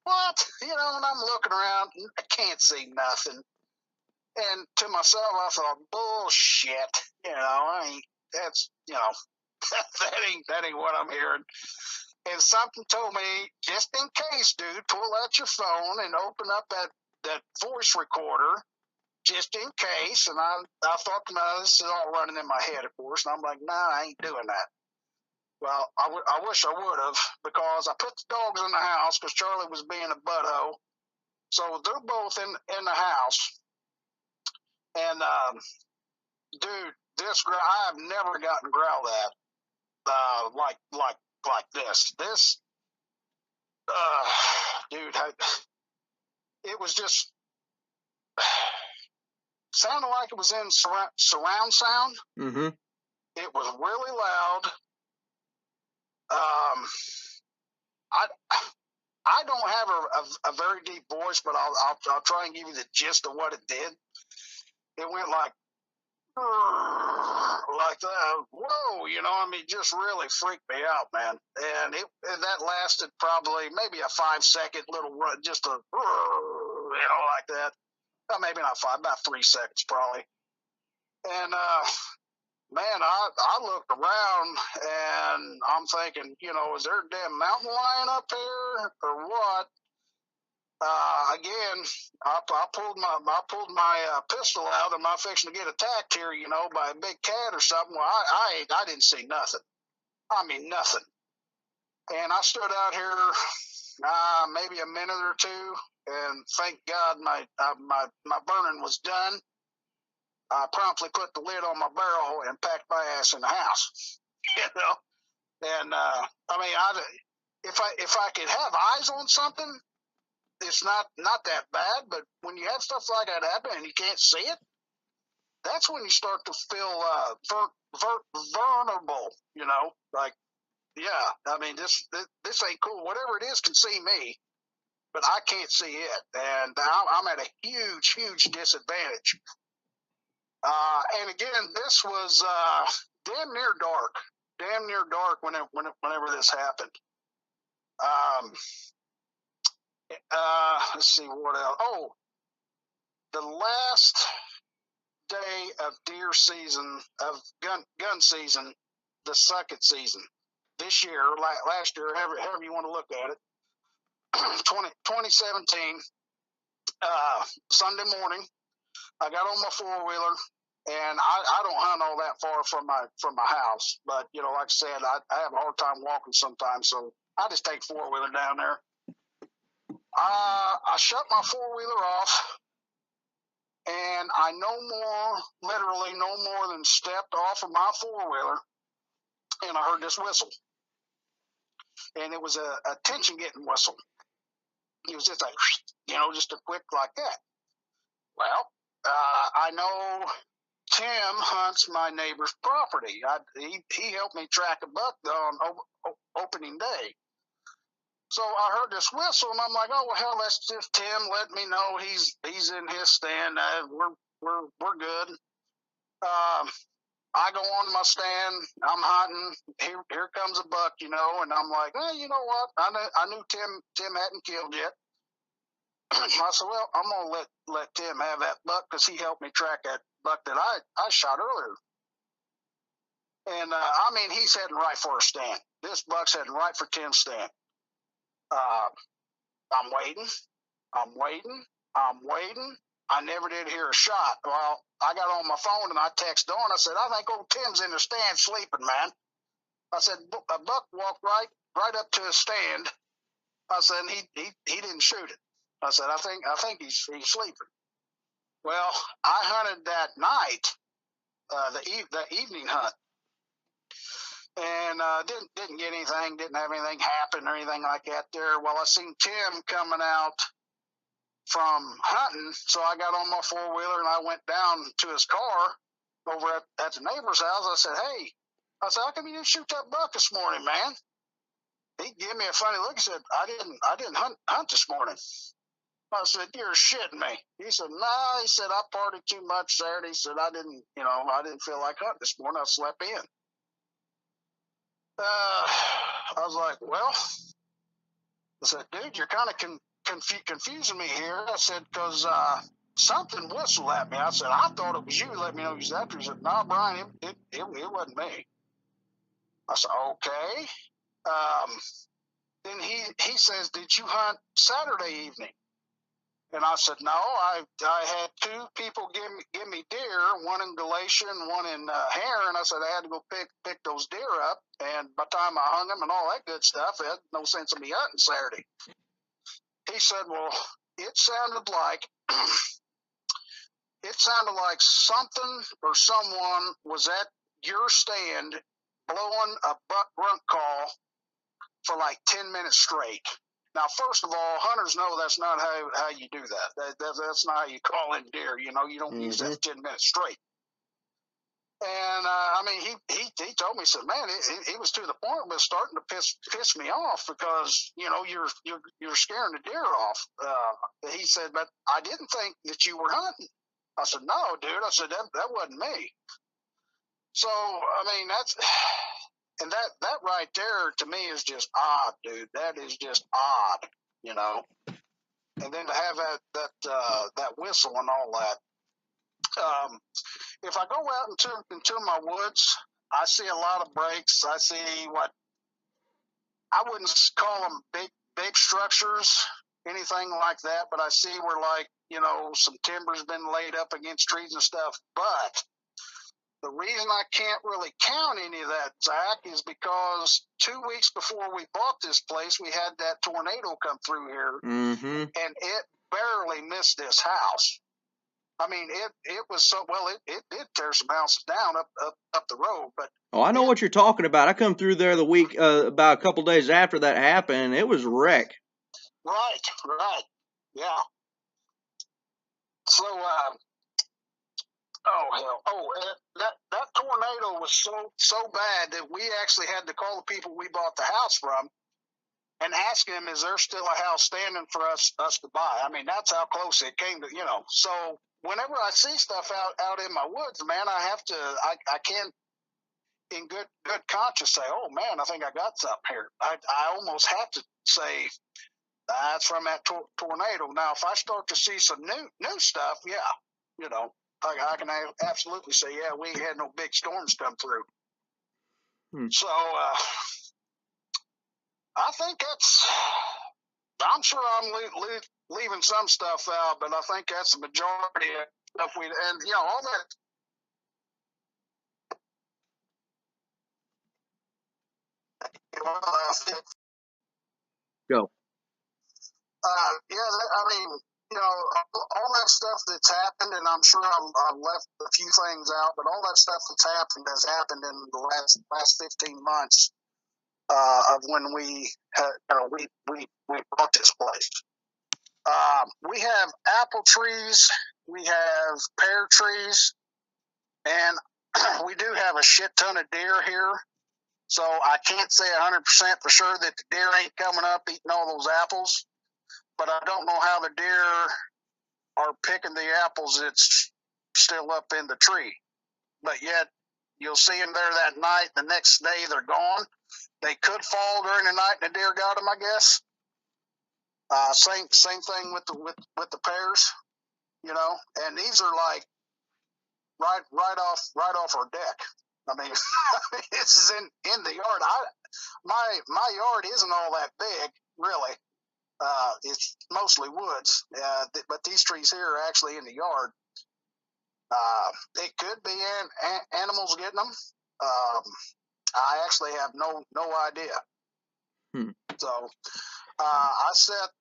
what? You know, and I'm looking around, and I can't see nothing. And to myself, I thought, bullshit. You know, that's, you know, that ain't what I'm hearing. And something told me, just in case, dude, pull out your phone and open up that voice recorder, just in case. And I thought, no, this is all running in my head, of course. And I'm like, nah, I ain't doing that. Well, I wish I would have, because I put the dogs in the house because Charlie was being a butthole. So they're both in the house. And, dude, I've never gotten growled at, like this. This, dude, it was just sounded like it was in surround sound. Mm-hmm. It was really loud. I don't have a very deep voice, but I'll try and give you the gist of what it did. It went like that. Whoa, you know, I mean, just really freaked me out, man. And that lasted probably maybe a 5-second little run, just a, you know, like that. Maybe not 5, about 3 seconds probably. And man, I looked around and I'm thinking, you know, is there a damn mountain lion up here or what? Again, I pulled my pistol out, and I'm fixing to get attacked here, you know, by a big cat or something. Well, I didn't see nothing. I mean, nothing. And I stood out here maybe a minute or two, and thank God my burning was done. I promptly put the lid on my barrel and packed my ass in the house. You know, and I mean, if I could have eyes on something, it's not that bad. But when you have stuff like that happen and you can't see it, that's when you start to feel vulnerable. You know, like, yeah, I mean, this ain't cool. Whatever it is can see me, but I can't see it, and I'm at a huge disadvantage. And again, this was damn near dark whenever this happened. Let's see what else. Oh, the last day of deer season, of gun season, the second season this year, last year, however you want to look at it, 2017, Sunday morning, I got on my 4-wheeler, and I don't hunt all that far from my house, but you know, like I said, I have a hard time walking sometimes, so I just take 4-wheeler down there. I shut my 4-wheeler off, and I literally no more than stepped off of my 4-wheeler, and I heard this whistle, and it was a attention getting whistle. It was just like, you know, just a quick like that. Well, I know Tim hunts my neighbor's property. He helped me track a buck on opening day. So I heard this whistle, and I'm like, oh well, hell, that's just Tim letting me know he's in his stand. We're good. I go on to my stand. I'm hunting. Here comes a buck, you know, and I'm like, you know what? I knew Tim hadn't killed yet. I said, well, I'm gonna let Tim have that buck because he helped me track that buck that I shot earlier. And I mean, he's heading right for a stand. This buck's heading right for Tim's stand. I'm waiting. I never did hear a shot. Well, I got on my phone and I texted on. I said, I think old Tim's in the stand sleeping, man. I said, a buck walked right up to his stand. I said, he didn't shoot it. I said, I think he's sleeping. Well, I hunted that night, the evening hunt, and didn't get anything, didn't have anything happen or anything like that there. Well, I seen Tim coming out from hunting, so I got on my 4-wheeler and I went down to his car over at the neighbor's house. I said, hey, how come you didn't shoot that buck this morning, man? he gave me a funny look. He said, I didn't hunt this morning. I said, you're shitting me. He said, nah. He said, I partied too much Saturday. He said, I didn't feel like hunting this morning. I slept in. I was like, well, I said, dude, you're kind of confusing me here. I said, because something whistled at me. I said, I thought it was you. Let me know you was after. He said, no, Brian, it wasn't me. I said, okay. Then he says, did you hunt Saturday evening? And I said, no, I had two people give me deer, one in Galatia and one in Hare, and I said I had to go pick those deer up. And by the time I hung them and all that good stuff, it had no sense of me hunting Saturday. He said, well, it sounded like something or someone was at your stand blowing a buck grunt call for like 10 minutes straight. Now, first of all, hunters know that's not how you do that. That's not how you call in deer. You know, you don't use that for 10 minutes straight. And I mean, he told me, he said, man, it was to the point where it was starting to piss me off because you're scaring the deer off. He said, but I didn't think that you were hunting. I said, no, dude. I said that wasn't me. So I mean, that right there to me is just odd, dude. That is just odd, you know. And then to have that whistle and all that. If I go out into my woods, I see a lot of breaks. I see what I wouldn't call them big structures, anything like that, but I see where, like, you know, some timber's been laid up against trees and stuff. But the reason I can't really count any of that, Zach, is because 2 weeks before we bought this place, we had that tornado come through here, and it barely missed this house. I mean, it was so, well, it did tear some houses down up the road, but I know what you're talking about. I come through there the week about a couple days after that happened, and it was wreck. Right, yeah. So, that tornado was so bad that we actually had to call the people we bought the house from and ask them, is there still a house standing for us to buy? I mean, that's how close it came to, you know. So whenever I see stuff out in my woods, man, I can't in good conscience say, oh man, I think I got something here. I almost have to say that's from that tornado. Now, if I start to see some new stuff, yeah, you know, I can absolutely say, yeah, we ain't had no big storms come through. So I think I'm sure I'm leaving some stuff out, but I think that's the majority of stuff and you know, all that. Go. Yeah, I mean, you know, all that stuff that's happened, and I'm sure I've left a few things out, but all that stuff that's happened has happened in the last 15 months of when we bought this place. We have apple trees, we have pear trees, and we do have a shit ton of deer here. So I can't say 100% for sure that the deer ain't coming up eating all those apples. But I don't know how the deer are picking the apples that's still up in the tree. But yet you'll see them there that night. The next day they're gone. They could fall during the night and the deer got them, I guess. Same thing with the pears, you know. And these are like right off our deck. I mean, this is in the yard. My yard isn't all that big, really. It's mostly woods, but these trees here are actually in the yard. It could be animals getting them. I actually have no idea. So I set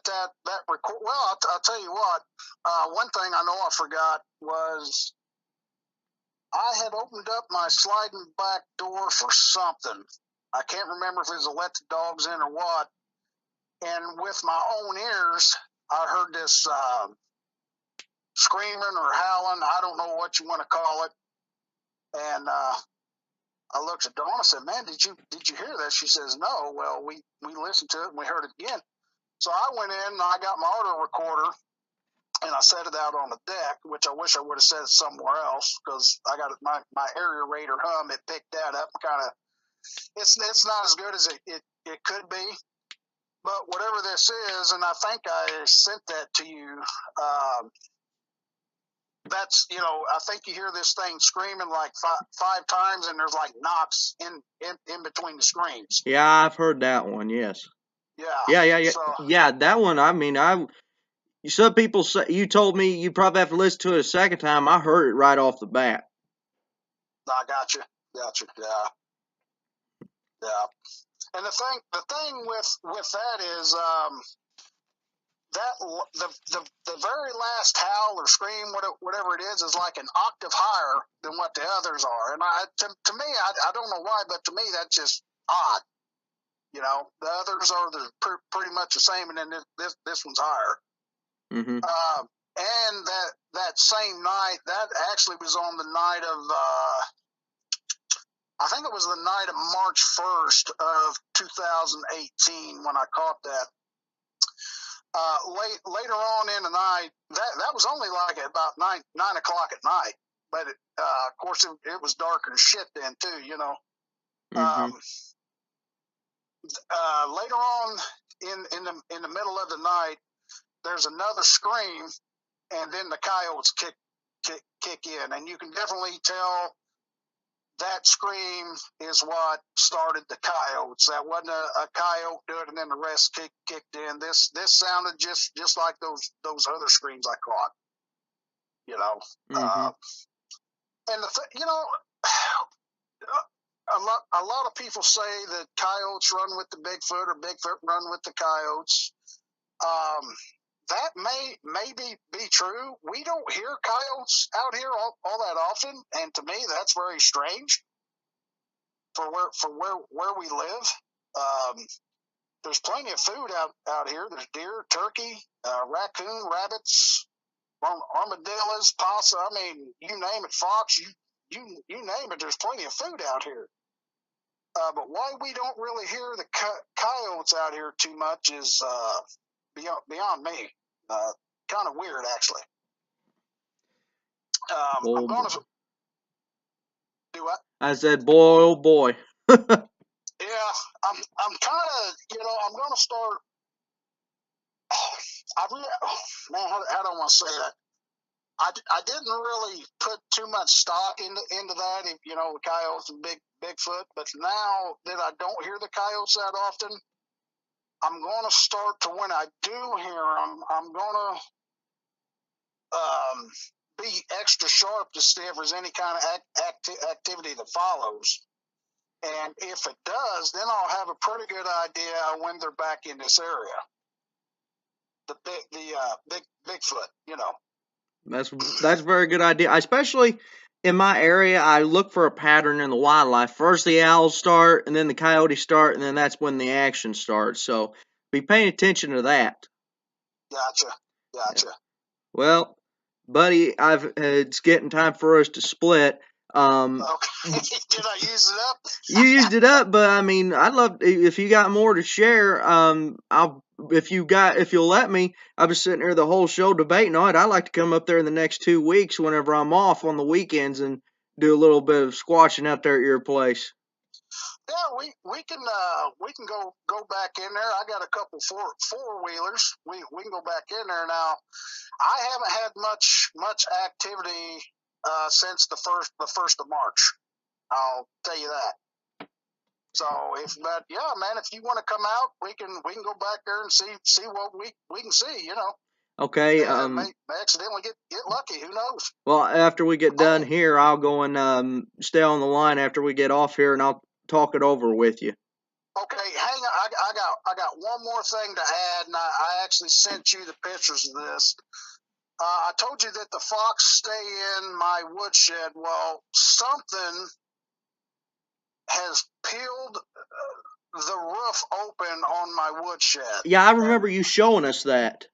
that record. Well, I'll tell you what. One thing I know I forgot was I had opened up my sliding back door for something. I can't remember if it was to let the dogs in or what. And with my own ears, I heard this screaming or howling. I don't know what you want to call it. And I looked at Dawn and said, "Man, did you hear that?" She says, "No." Well, we listened to it and we heard it again. So I went in and I got my auto recorder and I set it out on the deck, which I wish I would have set it somewhere else because I got my area radar hum. It picked that up. Kind of, it's not as good as it could be, but whatever this is, and I think I sent that to you. That's, I think you hear this thing screaming like five times, and there's like knocks in between the screams. Yeah, I've heard that one. Yes. Yeah. Yeah. So Yeah, that one. I mean, some people say, you told me you probably have to listen to it a second time. I heard it right off the bat. I got you. Yeah. Yeah. And the thing with that is, that the very last howl or scream, whatever it is like an octave higher than what the others are. And to me, I don't know why, but to me that's just odd. The others are pretty much the same, and then this one's higher. Mm-hmm. And that same night, that actually was on the night of, I think it was the night of March 1st of 2018 when I caught that. Later on in the night, that was only like at about 9 o'clock at night, but of course it was darker as shit then too. Mm-hmm. Later on in the middle of the night, there's another scream, and then the coyotes kick in, and you can definitely tell that scream is what started the coyotes. That wasn't a coyote doing it, and then the rest kicked in. This sounded just like those other screams I caught. Mm-hmm. And a lot of people say that coyotes run with the Bigfoot or Bigfoot run with the coyotes. That may be true. We don't hear coyotes out here all that often, and to me, that's very strange for where we live. There's plenty of food out here. There's deer, turkey, raccoon, rabbits, armadillos, possum. I mean, you name it, fox. You name it. There's plenty of food out here. But why we don't really hear the coyotes out here too much is beyond me. Kind of weird, actually. I'm going to do what? I said, boy, oh boy. Yeah, I'm kind of, I'm going to start. Man, how do I want to say that? I didn't really put too much stock into that, coyotes and Bigfoot. But now that I don't hear the coyotes that often, I'm going to start to, when I do hear them, I'm going to be extra sharp to see if there's any kind of activity that follows. And if it does, then I'll have a pretty good idea when they're back in this area. The Bigfoot, That's a very good idea. Especially in my area, I look for a pattern in the wildlife. First the owls start, and then the coyotes start, and then that's when the action starts. So be paying attention to that. Gotcha. Yeah. Well, buddy, it's getting time for us to split. Okay. Did I use it up? You used it up, but I mean, I'd love if you got more to share. If you'll let me. I was sitting here the whole show debating on it. I'd like to come up there in the next 2 weeks whenever I'm off on the weekends and do a little bit of squatching out there at your place. Yeah, we can go back in there. I got a couple four wheelers. We can go back in there now. I haven't had much activity since the first of March. I'll tell you that. So but yeah, man, if you want to come out, we can go back there and see what we can see. Okay. May accidentally get lucky. Who knows? Well, after we get done here, I'll go and stay on the line after we get off here, and I'll talk it over with you. Okay, hang on. I got one more thing to add, and I actually sent you the pictures of this. I told you that the fox stay in my woodshed. Well, something has peeled the roof open on my woodshed. Yeah, I remember you showing us that.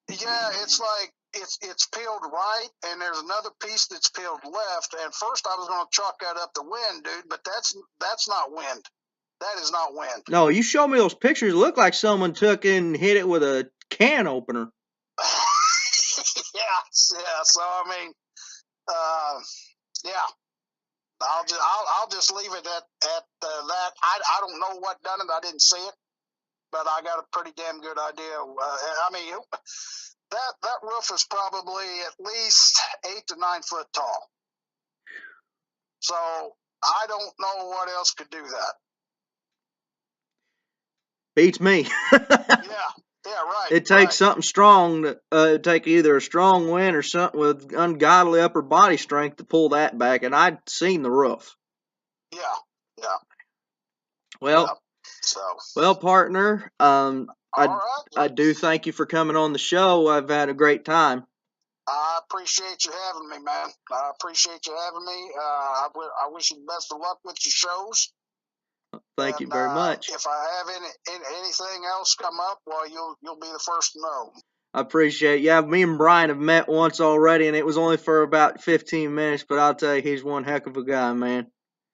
Yeah, it's like it's peeled right, and there's another piece that's peeled left. And first I was going to chalk that up to wind, dude, but that's not wind. That is not wind. No, you showed me those pictures. It looked like someone took and hit it with a can opener. Yeah. So I mean, yeah. I'll just leave it at that. I don't know what done it. I didn't see it, but I got a pretty damn good idea. I mean, that roof is probably at least 8 to 9 foot tall. So I don't know what else could do that. Beats me. Yeah, right. It takes something strong to take either a strong wind or something with ungodly upper body strength to pull that back. And I'd seen the roof. Yeah. Well, yeah. So. Well, partner, I do thank you for coming on the show. I've had a great time. I appreciate you having me, man. I appreciate you having me. I wish you the best of luck with your shows. Thank you very much. If I have anything else come up, well, you'll be the first to know. I appreciate it. Yeah, me and Bryan have met once already, and it was only for about 15 minutes, but I'll tell you, he's one heck of a guy, man.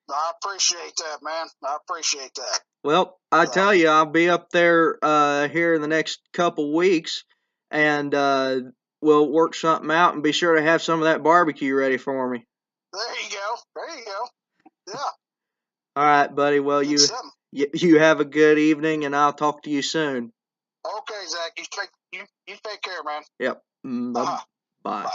I appreciate that, man. I appreciate that. Well, I tell you, I'll be up there here in the next couple weeks, and we'll work something out, and be sure to have some of that barbecue ready for me. There you go. Yeah. All right, buddy. Well, you have a good evening, and I'll talk to you soon. Okay, Zach. You take care, man. Yep. Bye. Bye.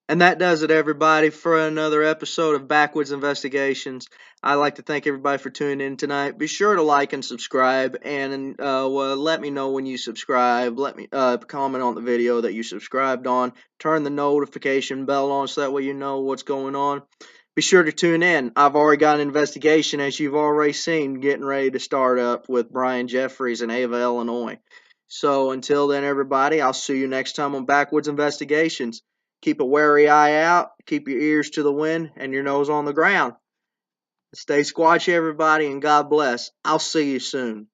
And that does it, everybody, for another episode of Backwoods Investigations. I'd like to thank everybody for tuning in tonight. Be sure to like and subscribe, and let me know when you subscribe. Let me comment on the video that you subscribed on. Turn the notification bell on so that way you know what's going on. Be sure to tune in. I've already got an investigation, as you've already seen, getting ready to start up with Bryan Jeffries in Ava, Illinois. So until then, everybody, I'll see you next time on Backwoods Investigations. Keep a wary eye out, keep your ears to the wind, and your nose on the ground. Stay squatchy, everybody, and God bless. I'll see you soon.